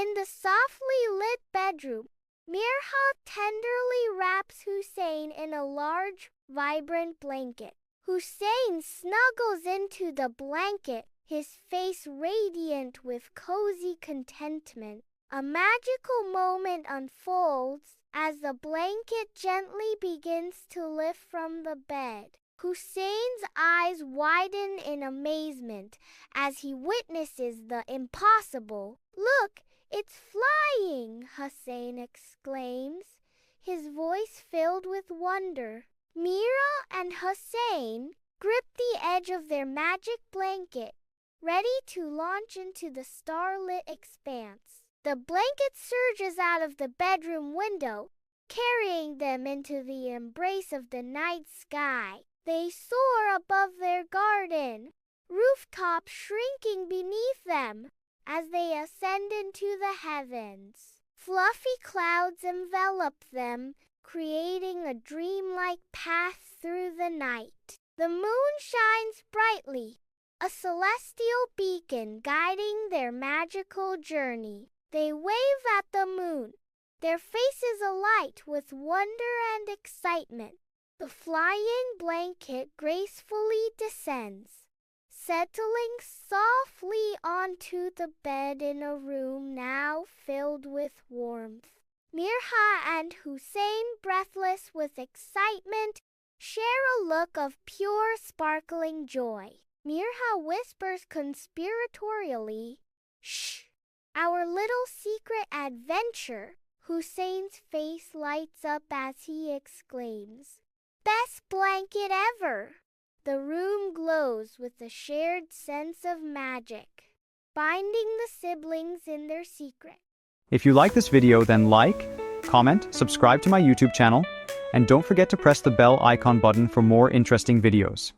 In the softly lit bedroom, Mirha tenderly wraps Hussein in a large, vibrant blanket. Hussein snuggles into the blanket, his face radiant with cozy contentment. A magical moment unfolds as the blanket gently begins to lift from the bed. Hussein's eyes widen in amazement as he witnesses the impossible. "Look, it's flying!" Hussein exclaims, his voice filled with wonder. Mira and Hussein grip the edge of their magic blanket, ready to launch into the starlit expanse. The blanket surges out of the bedroom window, carrying them into the embrace of the night sky. They soar above their garden, rooftops shrinking beneath them as they ascend into the heavens. Fluffy clouds envelop them, creating a dreamlike path through the night. The moon shines brightly, a celestial beacon guiding their magical journey. They wave at the moon, their faces alight with wonder and excitement. The flying blanket gracefully descends, settling softly onto the bed in a room now filled with warmth. Mirha and Hussein, breathless with excitement, share a look of pure, sparkling joy. Mirha whispers conspiratorially, "Shh, our little secret adventure." Hussein's face lights up as he exclaims, "Best blanket ever!" The room glows with a shared sense of magic, binding the siblings in their secret. If you like this video, then like, comment, subscribe to my YouTube channel, and don't forget to press the bell icon button for more interesting videos.